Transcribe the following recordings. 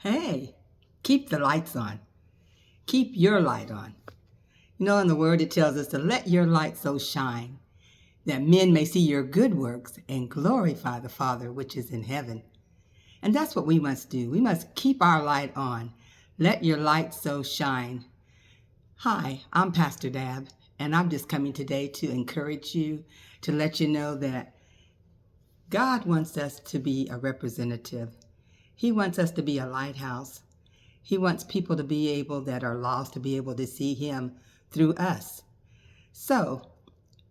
Hey, keep the lights on. Keep your light on. You know, in the Word, it tells us to let your light so shine that men may see your good works and glorify the Father which is in heaven. And that's what we must do. We must keep our light on. Let your light so shine. Hi, I'm Pastor Dab, and I'm just coming today to encourage you, to let you know that God wants us to be a representative. He wants us to be a lighthouse. He wants people to be able, that are lost, to be able to see Him through us. So,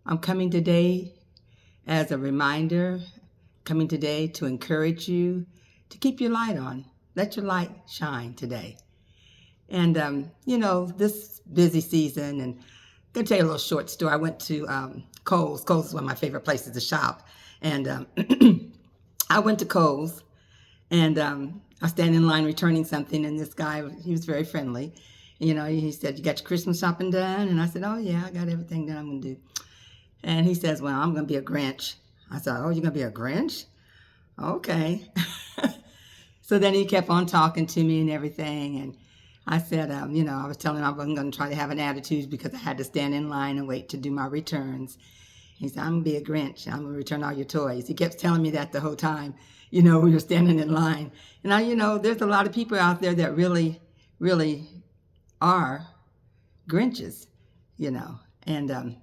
I'm coming today as a reminder, coming today to encourage you to keep your light on. Let your light shine today. And, this busy season, and I'm going to tell you a little short story. I went to Kohl's. Kohl's is one of my favorite places to shop. And I went to Kohl's, and I stand in line returning something, and this guy, he was very friendly. You know, he said, "You got your Christmas shopping done?" And I said, "Oh, yeah, I got everything that I'm going to do." And he says, "Well, I'm going to be a Grinch." I said, "Oh, you're going to be a Grinch? Okay." So then he kept on talking to me and everything, and I said, I was telling him I wasn't going to try to have an attitude because I had to stand in line and wait to do my returns. He said, "I'm going to be a Grinch. I'm going to return all your toys." He kept telling me that the whole time, we were standing in line. And there's a lot of people out there that really, really are Grinches, And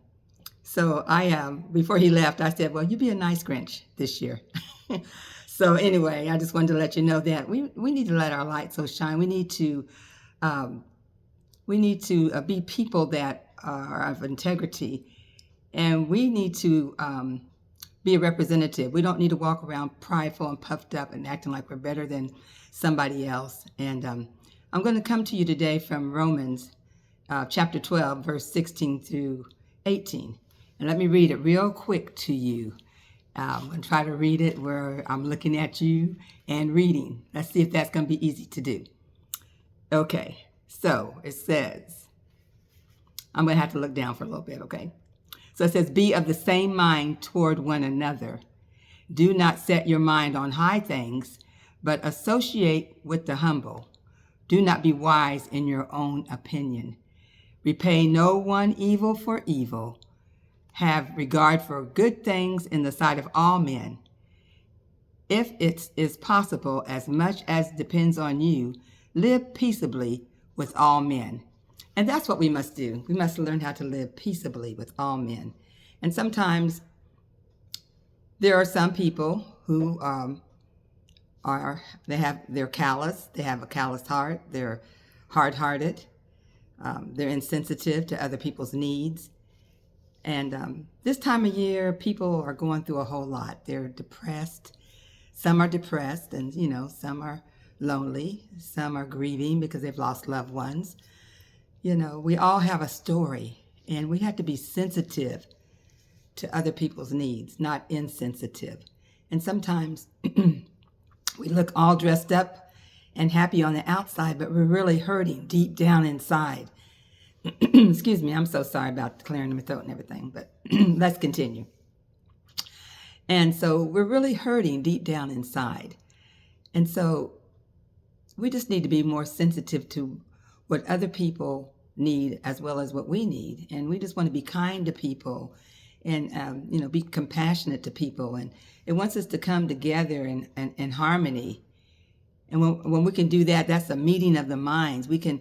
so before he left, I said, "Well, you be a nice Grinch this year." So anyway, I just wanted to let you know that we need to let our light so shine. We need to be people that are of integrity, and we need to be a representative. We don't need to walk around prideful and puffed up and acting like we're better than somebody else. And I'm going to come to you today from Romans chapter 12, verse 16 through 18. And let me read it real quick to you. I'm going to try to read it where I'm looking at you and reading. Let's see if that's going to be easy to do. Okay, so it says, I'm going to have to look down for a little bit, okay? So it says, "Be of the same mind toward one another. Do not set your mind on high things, but associate with the humble. Do not be wise in your own opinion. Repay no one evil for evil. Have regard for good things in the sight of all men. If it is possible, as much as depends on you, live peaceably with all men." And that's what we must do. We must learn how to live peaceably with all men. And sometimes there are some people who they're callous. They have a callous heart. They're hard-hearted. They're insensitive to other people's needs. And this time of year, people are going through a whole lot. They're depressed. Some are depressed, and some are lonely. Some are grieving because they've lost loved ones. We all have a story, and we have to be sensitive to other people's needs, not insensitive. And sometimes we look all dressed up and happy on the outside, but we're really hurting deep down inside. Excuse me, I'm so sorry about clearing my throat and everything, but let's continue. And so we're really hurting deep down inside. And so we just need to be more sensitive to what other people need as well as what we need. And we just want to be kind to people and, be compassionate to people. And it wants us to come together in harmony. And when we can do that, that's a meeting of the minds. We can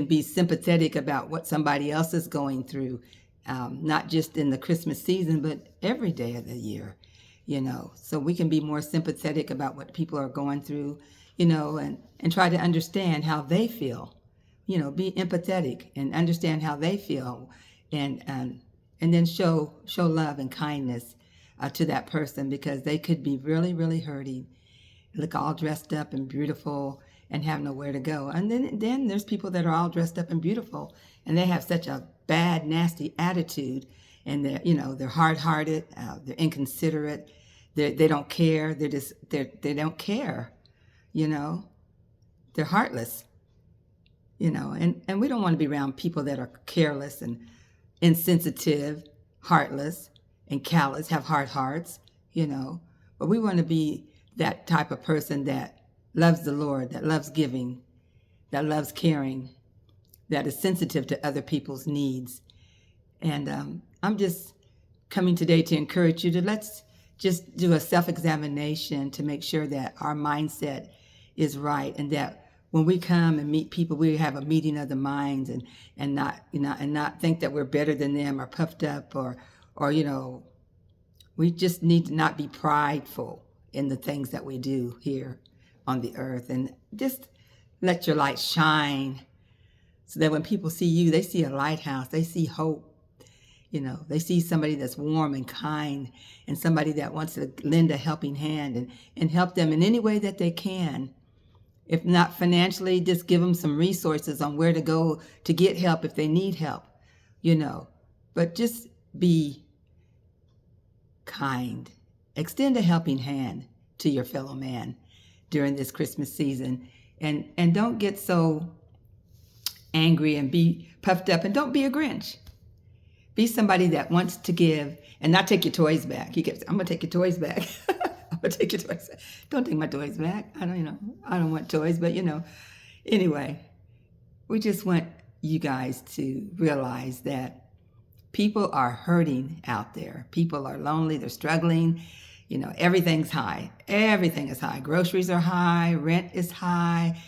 be sympathetic about what somebody else is going through, not just in the Christmas season, but every day of the year, So we can be more sympathetic about what people are going through, and try to understand how they feel. Be empathetic and understand how they feel, and then show love and kindness to that person, because they could be really, really hurting, look all dressed up and beautiful and have nowhere to go. And then there's people that are all dressed up and beautiful, and they have such a bad, nasty attitude, and they're hard-hearted, they're inconsiderate, they don't care, they don't care, they're heartless, and we don't want to be around people that are careless and insensitive, heartless, and callous, have hard hearts, but we want to be that type of person that loves the Lord, that loves giving, that loves caring, that is sensitive to other people's needs. And I'm just coming today to encourage you to let's just do a self-examination to make sure that our mindset is right, and that when we come and meet people, we have a meeting of the minds, and not think that we're better than them or puffed up or we just need to not be prideful in the things that we do here on the earth, and just let your light shine so that when people see you, they see a lighthouse, they see hope. They see somebody that's warm and kind, and somebody that wants to lend a helping hand and help them in any way that they can. If not financially, just give them some resources on where to go to get help if they need help, But just be kind. Extend a helping hand to your fellow man during this Christmas season. And don't get so angry and be puffed up, and don't be a Grinch. Be somebody that wants to give and not take your toys back. He kept saying, I'm going to take your toys back. I'm going to take your toys back. Don't take my toys back. I don't want toys, but anyway, we just want you guys to realize that people are hurting out there. People are lonely. They're struggling. Everything's high. Everything is high. Groceries are high. Rent is high.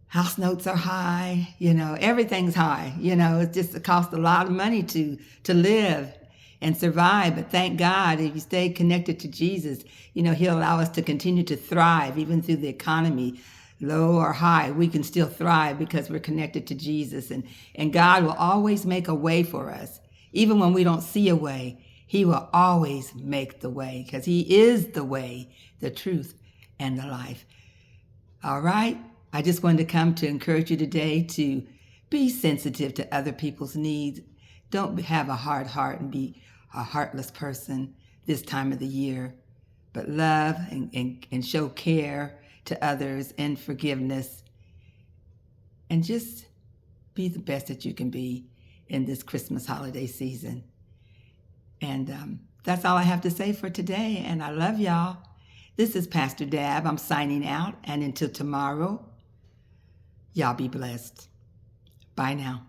House notes are high, everything's high. It costs a lot of money to live and survive. But thank God, if you stay connected to Jesus, he'll allow us to continue to thrive even through the economy, low or high. We can still thrive because we're connected to Jesus. And God will always make a way for us. Even when we don't see a way, he will always make the way, because he is the way, the truth, and the life. All right? I just wanted to come to encourage you today to be sensitive to other people's needs. Don't have a hard heart and be a heartless person this time of the year, but love and show care to others and forgiveness, and just be the best that you can be in this Christmas holiday season. And that's all I have to say for today, and I love y'all. This is Pastor Dab. I'm signing out, and until tomorrow, y'all be blessed. Bye now.